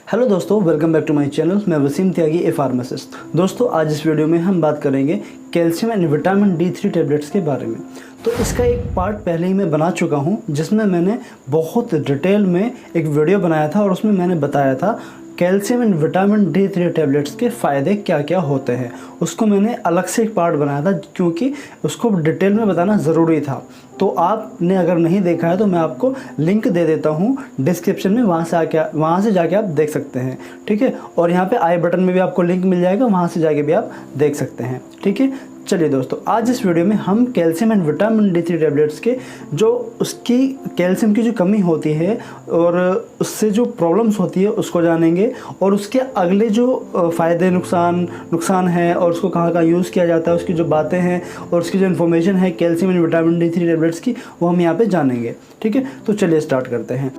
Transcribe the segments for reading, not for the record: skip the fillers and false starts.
Hello दोस्तों, welcome back to my channel. मैं वसीम त्यागी, ए pharmacist. दोस्तों, आज इस वीडियो में हम बात करेंगे calcium and vitamin D3 tablets के बारे में। तो इसका एक पार्ट पहले ही मैं बना चुका हूं, जिसमें मैंने बहुत डिटेल में एक वीडियो बनाया था और उसमें मैंने बताया था calcium and vitamin D3 tablets के फ़ायदे क्या क्या होते हैं। उसको मैंने अलग से एक पार्ट बनाया था क्योंकि उसको डिटेल में बताना ज़रूरी था। तो आपने अगर नहीं देखा है तो मैं आपको लिंक दे देता हूँ डिस्क्रिप्शन में, वहाँ से जाके आप देख सकते हैं, ठीक है। और यहाँ पे आई बटन में भी आपको लिंक मिल जाएगा, वहाँ से जाके भी आप देख सकते हैं, ठीक है। चलिए दोस्तों, आज इस वीडियो में हम calcium and vitamin D3 tablets के जो उसकी कैल्शियम की जो कमी होती है और उससे जो प्रॉब्लम्स होती है उसको जानेंगे, और उसके अगले जो फ़ायदे नुकसान है और उसको कहाँ यूज़ किया जाता है, उसकी जो बातें हैं और उसकी जो इन्फॉर्मेशन है calcium and vitamin D3 tablets की, वो हम यहाँ पर जानेंगे, ठीक है। तो चलिए स्टार्ट करते हैं।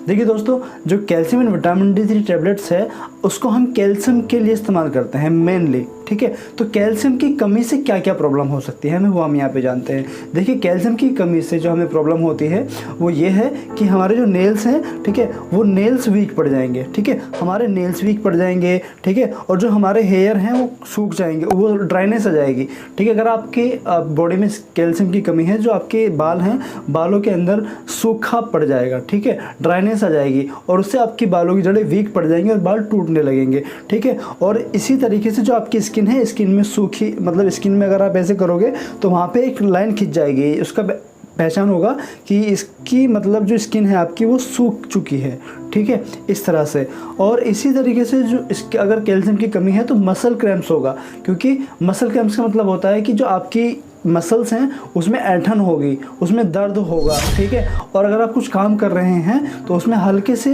देखिए दोस्तों, जो calcium and vitamin D3 tablets है उसको हम कैल्शियम के लिए इस्तेमाल करते हैं मेनली, ठीक है। तो कैल्शियम की कमी से क्या क्या प्रॉब्लम हो सकती है वो हम यहाँ पे जानते हैं। देखिए, कैल्शियम की कमी से जो हमें प्रॉब्लम होती है वो ये है कि हमारे जो नेल्स हैं, ठीक है, वो नेल्स वीक पड़ जाएंगे, ठीक है। हमारे नेल्स वीक पड़ जाएंगे, ठीक है। और जो हमारे हेयर हैं वो सूख जाएंगे, वो ड्राइनेस आ जाएगी, ठीक है। अगर आपके बॉडी में कैल्शियम की कमी है, जो आपके बाल हैं, बालों के अंदर सूखा पड़ जाएगा, ठीक है, ड्राइनेस आ जाएगी और उससे आपकी बालों की जड़ें वीक पड़ जाएंगी और बाल टूटने लगेंगे, ठीक है। और इसी तरीके से जो आपकी स्किन है, स्किन में सूखी, मतलब स्किन में अगर आप ऐसे करोगे तो वहाँ पे एक लाइन खिंच जाएगी, उसका पहचान होगा कि इसकी मतलब जो स्किन है आपकी वो सूख चुकी है, ठीक है, इस तरह से। और इसी तरीके से जो इसके अगर कैल्शियम की कमी है तो मसल क्रैम्प्स होगा, क्योंकि मसल क्रैम्प्स का मतलब होता है कि जो आपकी मसल्स हैं उसमें ऐंठन होगी, उसमें दर्द होगा, ठीक है। और अगर आप कुछ काम कर रहे हैं तो उसमें हल्के से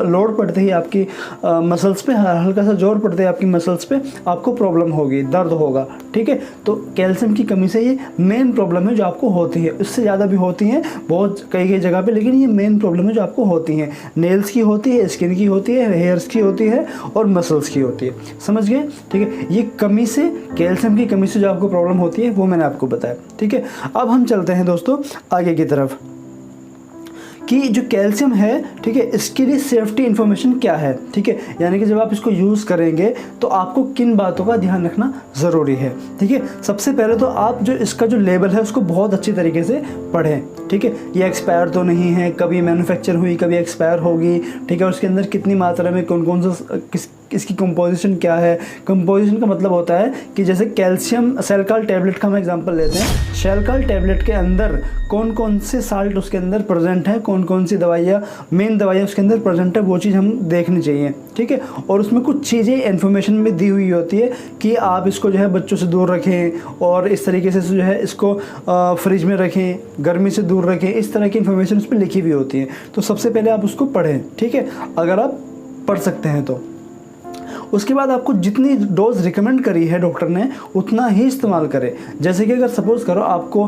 लोड पड़ते ही आपकी मसल्स पे, हल्का सा जोर पड़ते ही आपकी मसल्स पे आपको प्रॉब्लम होगी, दर्द होगा, ठीक है। तो कैल्शियम की कमी से ये मेन प्रॉब्लम है जो आपको होती है। इससे ज़्यादा भी होती हैं बहुत कई जगह पे, लेकिन ये मेन प्रॉब्लम है जो आपको होती हैं। नेल्स की होती है, स्किन की होती है, हेयर्स की होती है और मसल्स की होती है, समझ गए, ठीक है। ये कमी से, कैल्शियम की कमी से जो आपको प्रॉब्लम होती है वो मैंने आपको बताया, ठीक है। अब हम चलते हैं दोस्तों आगे की तरफ कि जो कैल्शियम है, ठीक है, इसके लिए सेफ्टी इन्फॉर्मेशन क्या है, ठीक है। यानी कि जब आप इसको यूज़ करेंगे तो आपको किन बातों का ध्यान रखना ज़रूरी है, ठीक है। सबसे पहले तो आप जो इसका जो लेबल है उसको बहुत अच्छी तरीके से पढ़ें, ठीक है। ये एक्सपायर तो नहीं है, कभी मैन्युफैक्चर हुई, कभी एक्सपायर होगी, ठीक है। उसके अंदर कितनी मात्रा में कौन कौन सा इसकी कंपोजिशन क्या है। कंपोजिशन का मतलब होता है कि जैसे कैल्शियम सेलकाल टैबलेट का हम एग्जांपल लेते हैं, सेलकाल टैबलेट के अंदर कौन कौन से साल्ट उसके अंदर प्रेजेंट है, कौन कौन सी दवाइयाँ, मेन दवाइयाँ उसके अंदर प्रेजेंट है, वो चीज़ हम देखनी चाहिए, ठीक है। और उसमें कुछ चीज़ें इन्फॉर्मेशन में दी हुई होती है कि आप इसको जो है बच्चों से दूर रखें और इस तरीके से जो है इसको फ्रिज में रखें, गर्मी से दूर रखें, इस तरह की इन्फॉर्मेशन उस पर लिखी हुई होती है। तो सबसे पहले आप उसको पढ़ें, ठीक है, अगर आप पढ़ सकते हैं तो। उसके बाद आपको जितनी डोज रिकमेंड करी है डॉक्टर ने उतना ही इस्तेमाल करें। जैसे कि अगर सपोज़ करो आपको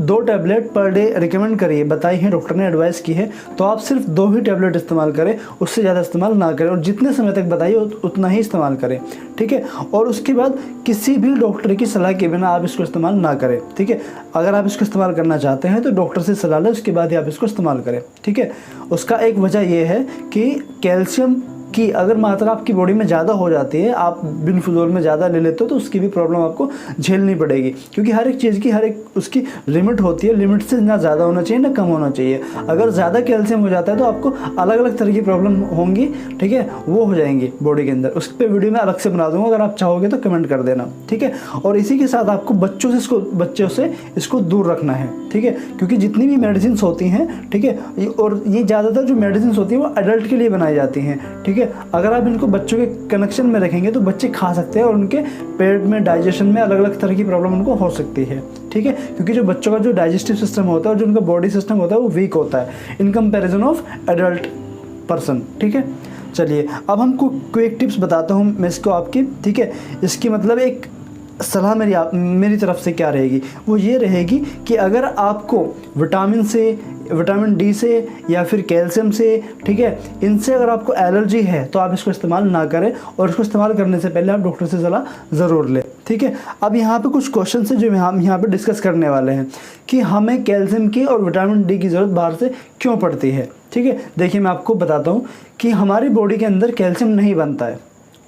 2 टैबलेट पर डे रिकमेंड करिए, बताई है डॉक्टर ने, एडवाइस की है, तो आप सिर्फ 2 ही टैबलेट इस्तेमाल करें, उससे ज़्यादा इस्तेमाल ना करें, और जितने समय तक बताइए उतना ही इस्तेमाल करें, ठीक है। और उसके बाद किसी भी डॉक्टर की सलाह के बिना आप इसको इस्तेमाल ना करें, ठीक है। अगर आप इसको इस्तेमाल करना चाहते हैं तो डॉक्टर से सलाह लें, उसके बाद ही आप इसको इस्तेमाल करें, ठीक है। उसका एक वजह यह है कि कैल्शियम कि अगर मात्रा आपकी बॉडी में ज़्यादा हो जाती है, आप बिन फजूल में ज़्यादा ले लेते हो, तो उसकी भी प्रॉब्लम आपको झेलनी पड़ेगी, क्योंकि हर एक चीज़ की हर एक उसकी लिमिट होती है। लिमिट से ना ज़्यादा होना चाहिए ना कम होना चाहिए। अगर ज़्यादा कैल्शियम हो जाता है तो आपको अलग अलग तरह की प्रॉब्लम होंगी, ठीक है, वो हो जाएंगी बॉडी के अंदर। उस पर वीडियो में अलग से बना दूँगा, अगर आप चाहोगे तो कमेंट कर देना, ठीक है। और इसी के साथ आपको बच्चों से इसको दूर रखना है, ठीक है, क्योंकि जितनी भी मेडिसिन होती हैं, ठीक है, और ये ज़्यादातर जो मेडिसिन होती है वो एडल्ट के लिए बनाई जाती हैं, ठीक है। अगर आप इनको बच्चों के कनेक्शन में रखेंगे तो बच्चे खा सकते हैं और उनके पेट में, डाइजेशन में अलग अलग तरह की प्रॉब्लम उनको हो सकती है, ठीक है, क्योंकि जो बच्चों का जो डाइजेस्टिव सिस्टम होता है और जो उनका बॉडी सिस्टम होता है वो वीक होता है in comparison of adult person, ठीक है। चलिए अब हम क्विक टिप्स बताता हूँ मैं इसको आपकी, ठीक है। इसकी मतलब एक सलाह मेरी तरफ से क्या रहेगी, वो ये रहेगी कि अगर आपको विटामिन से, विटामिन डी से या फिर कैल्शियम से, ठीक है, इनसे अगर आपको एलर्जी है तो आप इसको इस्तेमाल ना करें, और इसको इस्तेमाल करने से पहले आप डॉक्टर से सलाह ज़रूर लें, ठीक है। अब यहाँ पे कुछ क्वेश्चन है जो हम यहाँ पे डिस्कस करने वाले हैं कि हमें कैल्शियम की और विटामिन डी की ज़रूरत बाहर से क्यों पड़ती है, ठीक है। देखिए मैं आपको बताता हूँ कि हमारी बॉडी के अंदर कैल्शियम नहीं बनता है,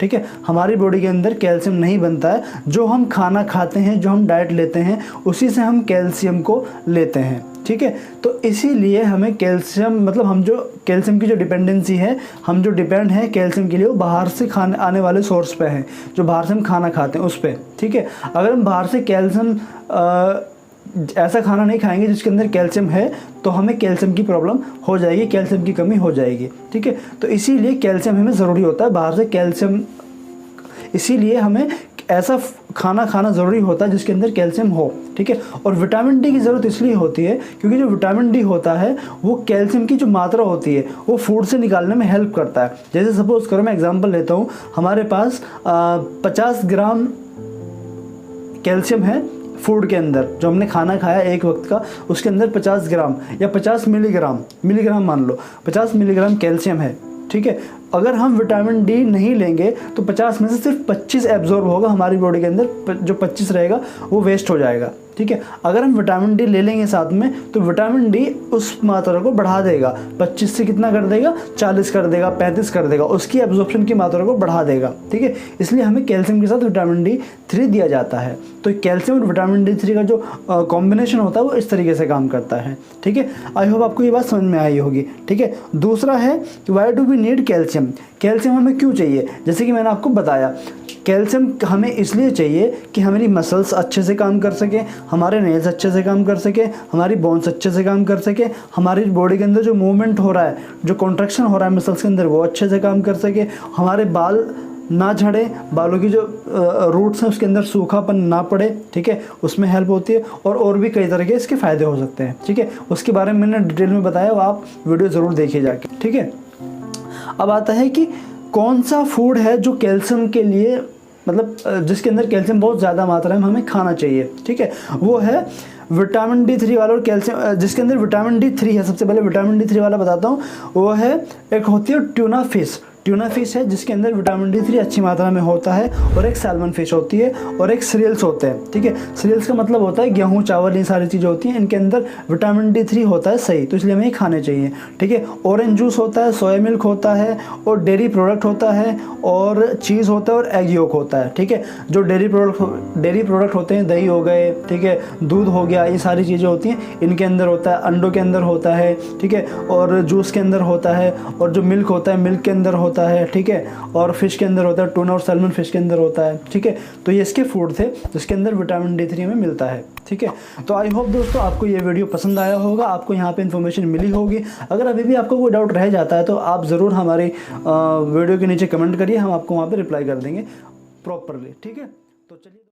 ठीक है, हमारी बॉडी के अंदर कैल्शियम नहीं बनता है। जो हम खाना खाते हैं, जो हम डाइट लेते हैं, उसी से हम कैल्शियम को लेते हैं, ठीक है। तो इसीलिए हमें कैल्शियम, मतलब हम जो कैल्शियम की जो डिपेंडेंसी है, हम जो डिपेंड हैं कैल्शियम के लिए, वो बाहर से खाने आने वाले सोर्स पे हैं, जो बाहर से हम खाना खाते हैं उस पर, ठीक है। अगर हम बाहर से कैल्शियम ऐसा खाना नहीं खाएंगे जिसके अंदर कैल्शियम है, तो हमें कैल्शियम की प्रॉब्लम हो जाएगी, कैल्शियम की कमी हो जाएगी, ठीक है। तो इसीलिए कैल्शियम हमें ज़रूरी होता है बाहर से कैल्शियम, इसीलिए हमें ऐसा खाना खाना ज़रूरी होता है जिसके अंदर कैल्शियम हो, ठीक है। और विटामिन डी की ज़रूरत इसलिए होती है क्योंकि जो विटामिन डी होता है वो कैल्शियम की जो मात्रा होती है वो फूड से निकालने में हेल्प करता है। जैसे सपोज़ करो, मैं एग्जांपल लेता हूँ, हमारे पास 50 ग्राम कैल्शियम है फूड के अंदर, जो हमने खाना खाया एक वक्त का, उसके अंदर 50 ग्राम या 50 मिलीग्राम मान लो, 50 मिलीग्राम कैल्शियम है, ठीक है। अगर हम विटामिन डी नहीं लेंगे तो 50 में से सिर्फ 25 एब्जॉर्ब होगा हमारी बॉडी के अंदर, जो 25 रहेगा वो वेस्ट हो जाएगा, ठीक है। अगर हम विटामिन डी ले लेंगे साथ में, तो विटामिन डी उस मात्रा को बढ़ा देगा, 25 से कितना कर देगा, 40 कर देगा, 35 कर देगा, उसकी एब्जॉर्प्शन की मात्रा को बढ़ा देगा, ठीक है। इसलिए हमें कैल्शियम के साथ विटामिन डी 3 दिया जाता है। तो कैल्शियम और विटामिन डी 3 का जो कॉम्बिनेशन होता है वो इस तरीके से काम करता है, ठीक है। आई होप आपको ये बात समझ में आई होगी, ठीक है। दूसरा है कि why do we need calcium, calcium हमें क्यों चाहिए। जैसे कि मैंने आपको बताया, कैल्शियम हमें इसलिए चाहिए कि हमारी मसल्स अच्छे से काम कर सके, हमारे नेल्स अच्छे से काम कर सके, हमारी बोन्स अच्छे से काम कर सके, हमारी बॉडी के अंदर जो मूवमेंट हो रहा है, जो कॉन्ट्रैक्शन हो रहा है मसल्स के अंदर, वो अच्छे से काम कर सके, हमारे बाल ना झड़े, बालों की जो रूट्स हैं उसके अंदर सूखापन ना पड़े, ठीक है, उसमें हेल्प होती है। और भी कई तरह के इसके फ़ायदे हो सकते हैं, ठीक है। उसके बारे में मैंने डिटेल में बताया, वो आप वीडियो ज़रूर देखिए जाके, ठीक है। अब आता है कि कौन सा फूड है जो कैल्शियम के लिए, मतलब जिसके अंदर कैल्शियम बहुत ज़्यादा मात्रा में हमें खाना चाहिए, ठीक है। वो है विटामिन डी 3 वाला और कैल्शियम, जिसके अंदर विटामिन डी 3 है। सबसे पहले विटामिन डी 3 वाला बताता हूँ, वो है, एक होती है ट्यूना फिश है जिसके अंदर विटामिन डी 3 अच्छी मात्रा में होता है, और एक सैल्मन फिश होती है, और एक सीरियल्स होते हैं, ठीक है। सीरियल्स का मतलब होता है गेहूँ, चावल, ये सारी चीज़ें होती हैं, इनके अंदर विटामिन डी 3 होता है सही, तो इसलिए हमें ये खाने चाहिए, ठीक है। ऑरेंज जूस होता है, सोया मिल्क होता है, और डेयरी प्रोडक्ट होता है, और चीज़ होता है, और एग योक होता है, ठीक है। जो डेयरी प्रोडक्ट होते हैं, दही हो गए, ठीक है, दूध हो गया, ये सारी चीज़ें होती हैं, इनके अंदर होता है, अंडों के अंदर होता है, ठीक है, और जूस के अंदर होता है, और जो मिल्क होता है मिल्क के अंदर होता है, ठीक है, और फिश के अंदर होता है, टूना और सैल्मन फिश के अंदर होता है, ठीक है। तो ये इसके फूड थे जिसके अंदर विटामिन डी 3 हमें मिलता है, ठीक है। तो आई होप दोस्तों आपको ये वीडियो पसंद आया होगा, आपको यहाँ पे इन्फॉर्मेशन मिली होगी। अगर अभी भी आपको कोई डाउट रह जाता है तो आप ज़रूर हमारी वीडियो के नीचे कमेंट करिए, हम आपको वहाँ पे रिप्लाई कर देंगे प्रॉपरली, ठीक है। तो चलिए।